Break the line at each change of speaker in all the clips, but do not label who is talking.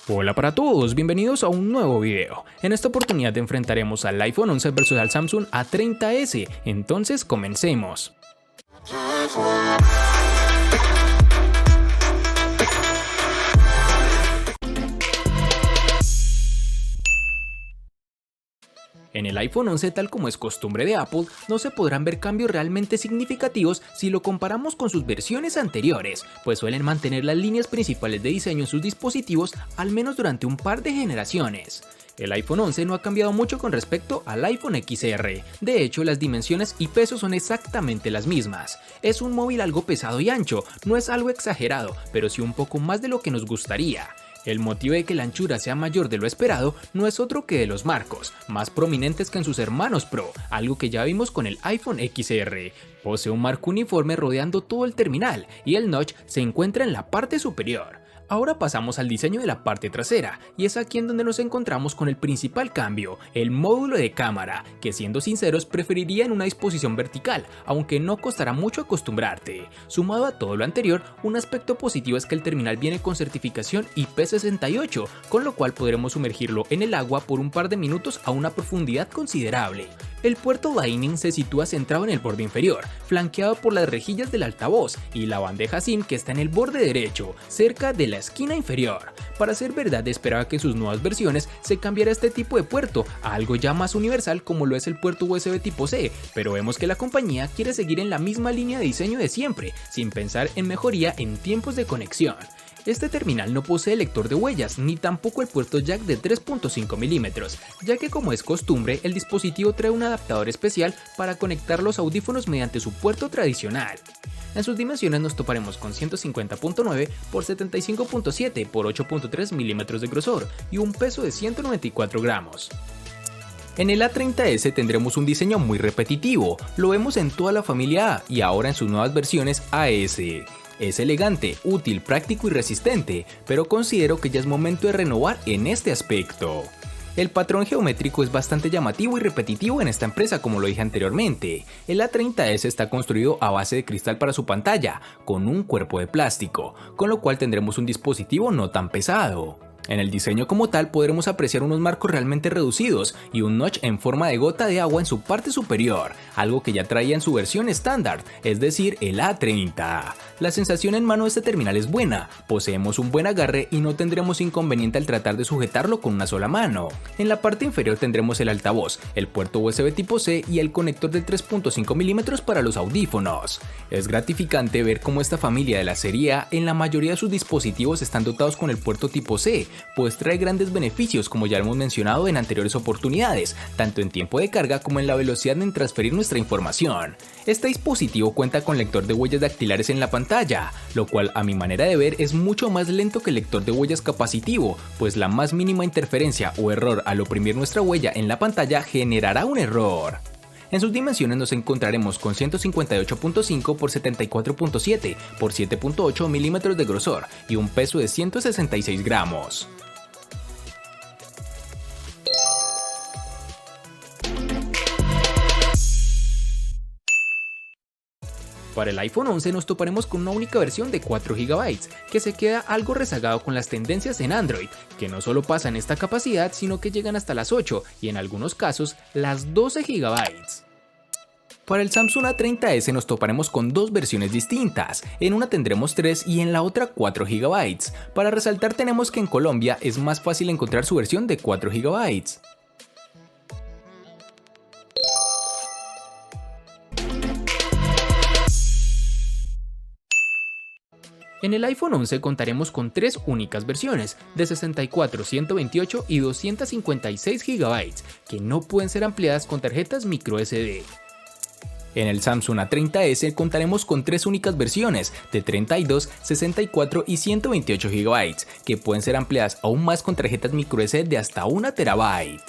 Hola para todos, bienvenidos a un nuevo video. En esta oportunidad enfrentaremos al iPhone 11 versus al Samsung A30s, entonces comencemos. En el iPhone 11, tal como es costumbre de Apple, no se podrán ver cambios realmente significativos si lo comparamos con sus versiones anteriores, pues suelen mantener las líneas principales de diseño en sus dispositivos al menos durante un par de generaciones. El iPhone 11 no ha cambiado mucho con respecto al iPhone XR, de hecho las dimensiones y peso son exactamente las mismas. Es un móvil algo pesado y ancho, no es algo exagerado, pero sí un poco más de lo que nos gustaría. El motivo de que la anchura sea mayor de lo esperado no es otro que de los marcos, más prominentes que en sus hermanos Pro, algo que ya vimos con el iPhone XR. Posee un marco uniforme rodeando todo el terminal y el notch se encuentra en la parte superior. Ahora pasamos al diseño de la parte trasera, y es aquí en donde nos encontramos con el principal cambio, el módulo de cámara, que siendo sinceros preferiría en una disposición vertical, aunque no costará mucho acostumbrarte. Sumado a todo lo anterior, un aspecto positivo es que el terminal viene con certificación IP68, con lo cual podremos sumergirlo en el agua por un par de minutos a una profundidad considerable. El puerto Lightning se sitúa centrado en el borde inferior, flanqueado por las rejillas del altavoz y la bandeja SIM que está en el borde derecho, cerca de la esquina inferior. Para ser verdad, esperaba que en sus nuevas versiones se cambiara este tipo de puerto a algo ya más universal como lo es el puerto USB tipo C, pero vemos que la compañía quiere seguir en la misma línea de diseño de siempre, sin pensar en mejoría en tiempos de conexión. Este terminal no posee lector de huellas ni tampoco el puerto jack de 3.5 mm, ya que como es costumbre el dispositivo trae un adaptador especial para conectar los audífonos mediante su puerto tradicional. En sus dimensiones nos toparemos con 150.9 por 75.7 por 8.3 mm de grosor y un peso de 194 gramos. En el A30s tendremos un diseño muy repetitivo, lo vemos en toda la familia A y ahora en sus nuevas versiones AS. Es elegante, útil, práctico y resistente, pero considero que ya es momento de renovar en este aspecto. El patrón geométrico es bastante llamativo y repetitivo en esta empresa, como lo dije anteriormente. El A30s está construido a base de cristal para su pantalla, con un cuerpo de plástico, con lo cual tendremos un dispositivo no tan pesado. En el diseño como tal podremos apreciar unos marcos realmente reducidos y un notch en forma de gota de agua en su parte superior, algo que ya traía en su versión estándar, es decir, el A30. La sensación en mano de este terminal es buena, poseemos un buen agarre y no tendremos inconveniente al tratar de sujetarlo con una sola mano. En la parte inferior tendremos el altavoz, el puerto USB tipo C y el conector de 3.5 mm para los audífonos. Es gratificante ver cómo esta familia de la serie A en la mayoría de sus dispositivos están dotados con el puerto tipo C, pues trae grandes beneficios como ya hemos mencionado en anteriores oportunidades, tanto en tiempo de carga como en la velocidad en transferir nuestra información. Este dispositivo cuenta con lector de huellas dactilares en la pantalla, lo cual a mi manera de ver es mucho más lento que el lector de huellas capacitivo, pues la más mínima interferencia o error al oprimir nuestra huella en la pantalla generará un error. En sus dimensiones nos encontraremos con 158.5 por 74.7 por 7.8 mm de grosor y un peso de 166 gramos. Para el iPhone 11 nos toparemos con una única versión de 4 GB, que se queda algo rezagado con las tendencias en Android, que no solo pasan esta capacidad sino que llegan hasta las 8 y en algunos casos las 12 GB. Para el Samsung A30s nos toparemos con dos versiones distintas, en una tendremos 3 y en la otra 4 GB. Para resaltar tenemos que en Colombia es más fácil encontrar su versión de 4 GB. En el iPhone 11 contaremos con tres únicas versiones, de 64, 128 y 256 GB, que no pueden ser ampliadas con tarjetas microSD. En el Samsung A30s contaremos con tres únicas versiones, de 32, 64 y 128 GB, que pueden ser ampliadas aún más con tarjetas microSD de hasta 1 TB.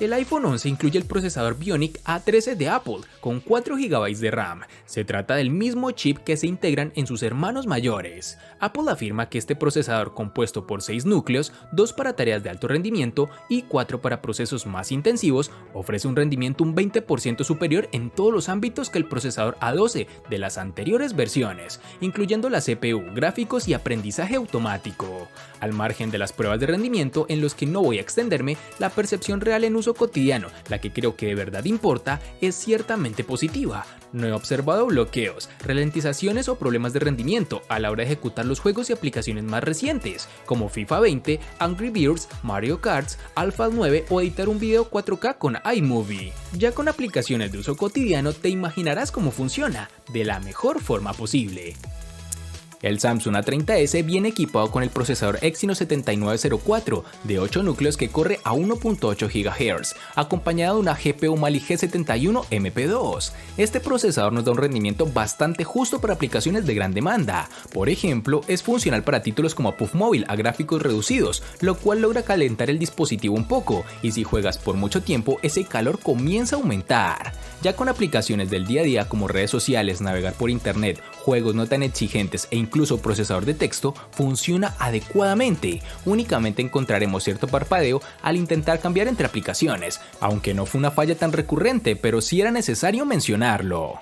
El iPhone 11 incluye el procesador Bionic A13 de Apple con 4 GB de RAM. Se trata del mismo chip que se integran en sus hermanos mayores. Apple afirma que este procesador, compuesto por 6 núcleos, 2 para tareas de alto rendimiento y 4 para procesos más intensivos, ofrece un rendimiento un 20% superior en todos los ámbitos que el procesador A12 de las anteriores versiones, incluyendo la CPU, gráficos y aprendizaje automático. Al margen de las pruebas de rendimiento en los que no voy a extenderme, la percepción real en uso cotidiano, la que creo que de verdad importa, es ciertamente positiva. No he observado bloqueos, ralentizaciones o problemas de rendimiento a la hora de ejecutar los juegos y aplicaciones más recientes, como FIFA 20, Angry Birds, Mario Kart, Alpha 9 o editar un video 4K con iMovie. Ya con aplicaciones de uso cotidiano te imaginarás cómo funciona, de la mejor forma posible. El Samsung A30s viene equipado con el procesador Exynos 7904 de 8 núcleos que corre a 1.8 GHz, acompañado de una GPU Mali G71 MP2. Este procesador nos da un rendimiento bastante justo para aplicaciones de gran demanda. Por ejemplo, es funcional para títulos como PUBG Mobile a gráficos reducidos, lo cual logra calentar el dispositivo un poco, y si juegas por mucho tiempo, ese calor comienza a aumentar. Ya con aplicaciones del día a día como redes sociales, navegar por internet, juegos no tan exigentes e incluso procesador de texto, funciona adecuadamente. Únicamente encontraremos cierto parpadeo al intentar cambiar entre aplicaciones, aunque no fue una falla tan recurrente, pero sí era necesario mencionarlo.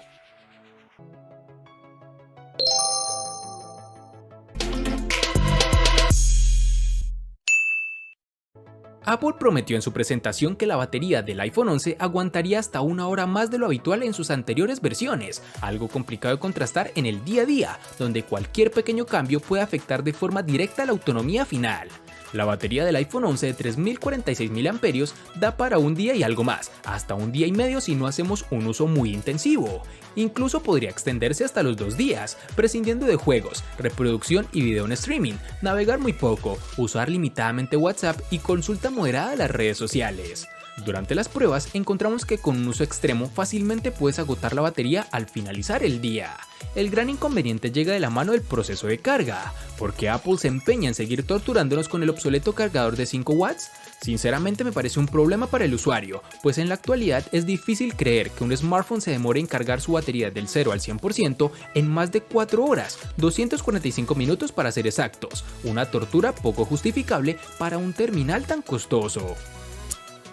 Apple prometió en su presentación que la batería del iPhone 11 aguantaría hasta 1 hora más de lo habitual en sus anteriores versiones, algo complicado de contrastar en el día a día, donde cualquier pequeño cambio puede afectar de forma directa la autonomía final. La batería del iPhone 11 de 3046 mAh da para un día y algo más, hasta un día y medio si no hacemos un uso muy intensivo. Incluso podría extenderse hasta los 2 días, prescindiendo de juegos, reproducción y video en streaming, navegar muy poco, usar limitadamente WhatsApp y consulta moderada de las redes sociales. Durante las pruebas encontramos que con un uso extremo fácilmente puedes agotar la batería al finalizar el día. El gran inconveniente llega de la mano del proceso de carga, porque Apple se empeña en seguir torturándonos con el obsoleto cargador de 5 watts. Sinceramente me parece un problema para el usuario, pues en la actualidad es difícil creer que un smartphone se demore en cargar su batería del 0 al 100% en más de 4 horas, 245 minutos para ser exactos, una tortura poco justificable para un terminal tan costoso.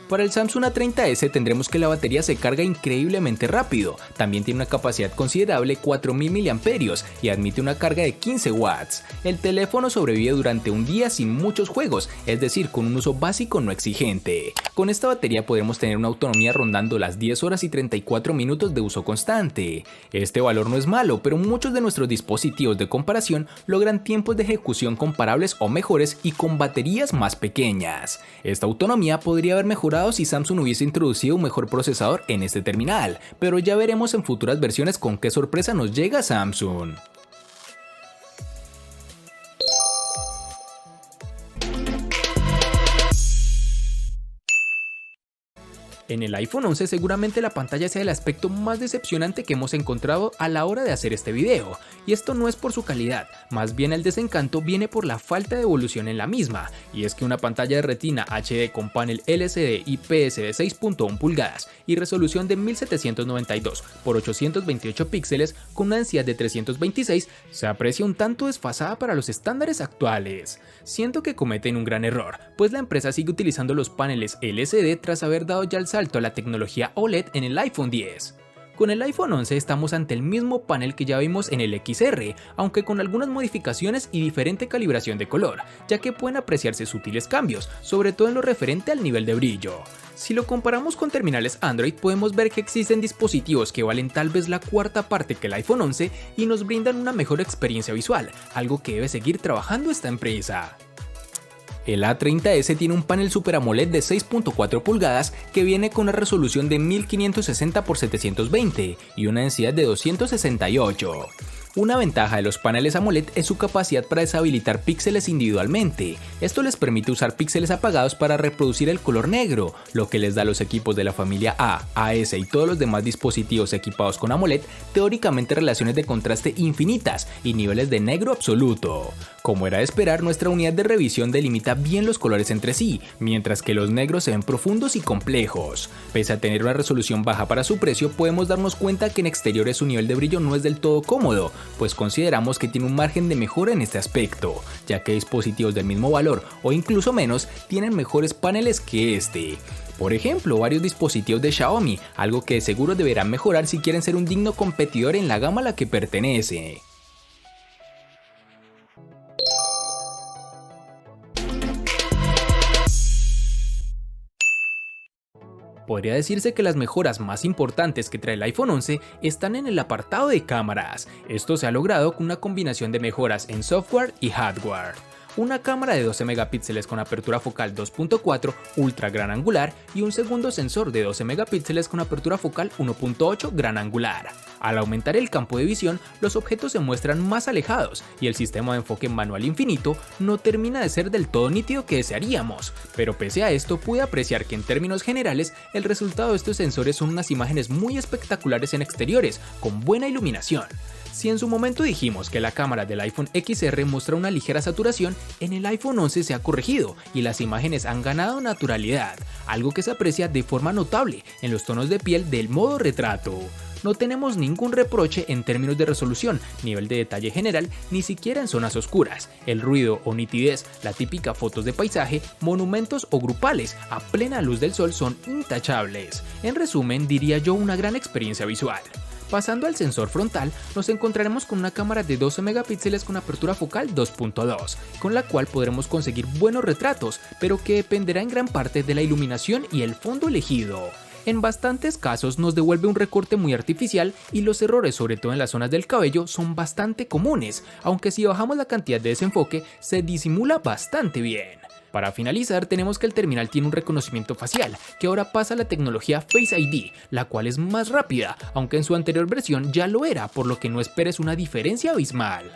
Para el Samsung A30s tendremos que la batería se carga increíblemente rápido, también tiene una capacidad considerable 4000 mAh y admite una carga de 15 watts. El teléfono sobrevive durante un día sin muchos juegos, es decir, con un uso básico no exigente. Con esta batería podremos tener una autonomía rondando las 10 horas y 34 minutos de uso constante. Este valor no es malo, pero muchos de nuestros dispositivos de comparación logran tiempos de ejecución comparables o mejores y con baterías más pequeñas. Esta autonomía podría haber mejorado si Samsung hubiese introducido un mejor procesador en este terminal, pero ya veremos en futuras versiones con qué sorpresa nos llega Samsung. En el iPhone 11 seguramente la pantalla sea el aspecto más decepcionante que hemos encontrado a la hora de hacer este video, y esto no es por su calidad, más bien el desencanto viene por la falta de evolución en la misma, y es que una pantalla de Retina HD con panel LCD IPS de 6.1 pulgadas y resolución de 1792 por 828 píxeles con una densidad de 326 se aprecia un tanto desfasada para los estándares actuales. Siento que cometen un gran error, pues la empresa sigue utilizando los paneles LCD tras haber dado ya el salto a la tecnología OLED en el iPhone X. Con el iPhone 11 estamos ante el mismo panel que ya vimos en el XR, aunque con algunas modificaciones y diferente calibración de color, ya que pueden apreciarse sutiles cambios, sobre todo en lo referente al nivel de brillo. Si lo comparamos con terminales Android, podemos ver que existen dispositivos que valen tal vez la cuarta parte que el iPhone 11 y nos brindan una mejor experiencia visual, algo que debe seguir trabajando esta empresa. El A30s tiene un panel Super AMOLED de 6.4 pulgadas que viene con una resolución de 1560 x 720 y una densidad de 268. Una ventaja de los paneles AMOLED es su capacidad para deshabilitar píxeles individualmente. Esto les permite usar píxeles apagados para reproducir el color negro, lo que les da a los equipos de la familia A, AS y todos los demás dispositivos equipados con AMOLED teóricamente relaciones de contraste infinitas y niveles de negro absoluto. Como era de esperar, nuestra unidad de revisión delimita bien los colores entre sí, mientras que los negros se ven profundos y complejos. Pese a tener una resolución baja para su precio, podemos darnos cuenta que en exteriores su nivel de brillo no es del todo cómodo, pues consideramos que tiene un margen de mejora en este aspecto, ya que dispositivos del mismo valor o incluso menos tienen mejores paneles que este. Por ejemplo, varios dispositivos de Xiaomi, algo que de seguro deberán mejorar si quieren ser un digno competidor en la gama a la que pertenece. Podría decirse que las mejoras más importantes que trae el iPhone 11 están en el apartado de cámaras. Esto se ha logrado con una combinación de mejoras en software y hardware. Una cámara de 12 megapíxeles con apertura focal 2.4 ultra gran angular y un segundo sensor de 12 megapíxeles con apertura focal 1.8 gran angular. Al aumentar el campo de visión, los objetos se muestran más alejados y el sistema de enfoque manual infinito no termina de ser del todo nítido que desearíamos, pero pese a esto pude apreciar que en términos generales el resultado de estos sensores son unas imágenes muy espectaculares en exteriores, con buena iluminación. Si en su momento dijimos que la cámara del iPhone XR muestra una ligera saturación, en el iPhone 11 se ha corregido y las imágenes han ganado naturalidad, algo que se aprecia de forma notable en los tonos de piel del modo retrato. No tenemos ningún reproche en términos de resolución, nivel de detalle general, ni siquiera en zonas oscuras. El ruido o nitidez, la típica fotos de paisaje, monumentos o grupales a plena luz del sol son intachables. En resumen, diría yo una gran experiencia visual. Pasando al sensor frontal, nos encontraremos con una cámara de 12 megapíxeles con apertura focal 2.2, con la cual podremos conseguir buenos retratos, pero que dependerá en gran parte de la iluminación y el fondo elegido. En bastantes casos nos devuelve un recorte muy artificial y los errores, sobre todo en las zonas del cabello, son bastante comunes, aunque si bajamos la cantidad de desenfoque se disimula bastante bien. Para finalizar, tenemos que el terminal tiene un reconocimiento facial, que ahora pasa a la tecnología Face ID, la cual es más rápida, aunque en su anterior versión ya lo era, por lo que no esperes una diferencia abismal.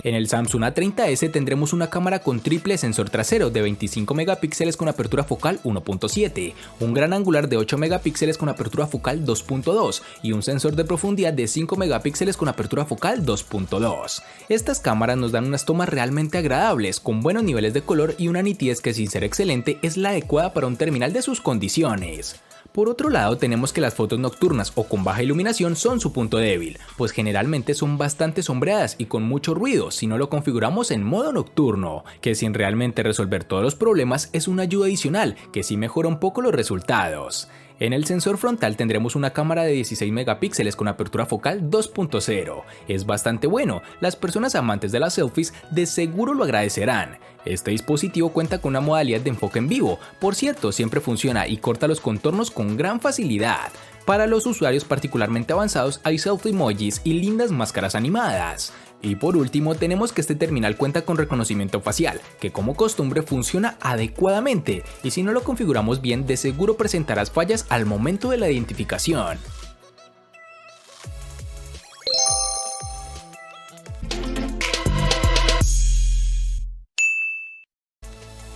En el Samsung A30s tendremos una cámara con triple sensor trasero de 25 megapíxeles con apertura focal 1.7, un gran angular de 8 megapíxeles con apertura focal 2.2 y un sensor de profundidad de 5 megapíxeles con apertura focal 2.2. Estas cámaras nos dan unas tomas realmente agradables, con buenos niveles de color y una nitidez que, sin ser excelente, es la adecuada para un terminal de sus condiciones. Por otro lado, tenemos que las fotos nocturnas o con baja iluminación son su punto débil, pues generalmente son bastante sombreadas y con mucho ruido si no lo configuramos en modo nocturno, que sin realmente resolver todos los problemas es una ayuda adicional que sí mejora un poco los resultados. En el sensor frontal tendremos una cámara de 16 megapíxeles con apertura focal 2.0. Es bastante bueno, las personas amantes de las selfies de seguro lo agradecerán. Este dispositivo cuenta con una modalidad de enfoque en vivo, por cierto, siempre funciona y corta los contornos con gran facilidad. Para los usuarios particularmente avanzados hay selfie emojis y lindas máscaras animadas. Y por último, tenemos que este terminal cuenta con reconocimiento facial, que como costumbre funciona adecuadamente, y si no lo configuramos bien, de seguro presentarás fallas al momento de la identificación.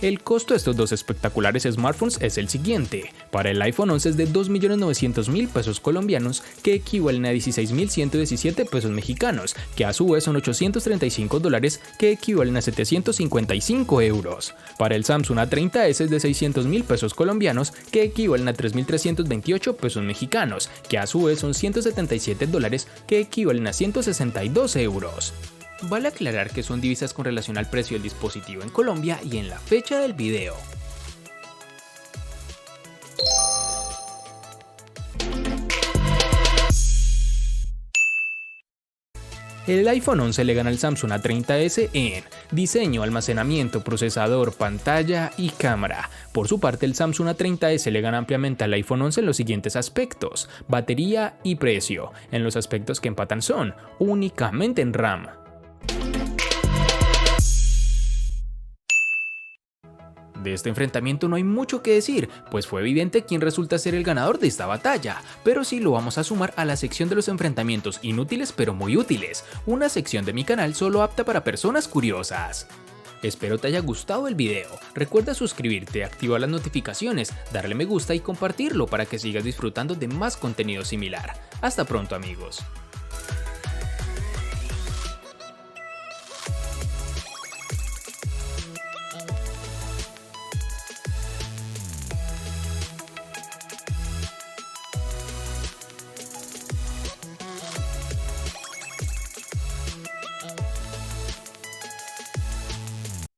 El costo de estos dos espectaculares smartphones es el siguiente. Para el iPhone 11 es de 2.900.000 pesos colombianos, que equivalen a 16.117 pesos mexicanos, que a su vez son $835, que equivalen a 755 euros. Para el Samsung A30s es de 600.000 pesos colombianos, que equivalen a 3.328 pesos mexicanos, que a su vez son $177, que equivalen a 162 euros. Vale aclarar que son divisas con relación al precio del dispositivo en Colombia y en la fecha del video. El iPhone 11 le gana al Samsung A30s en diseño, almacenamiento, procesador, pantalla y cámara. Por su parte, el Samsung A30s le gana ampliamente al iPhone 11 en los siguientes aspectos: batería y precio. En los aspectos que empatan son únicamente en RAM. De este enfrentamiento no hay mucho que decir, pues fue evidente quién resulta ser el ganador de esta batalla, pero sí lo vamos a sumar a la sección de los enfrentamientos inútiles pero muy útiles, una sección de mi canal solo apta para personas curiosas. Espero te haya gustado el video, recuerda suscribirte, activar las notificaciones, darle me gusta y compartirlo para que sigas disfrutando de más contenido similar. Hasta pronto amigos.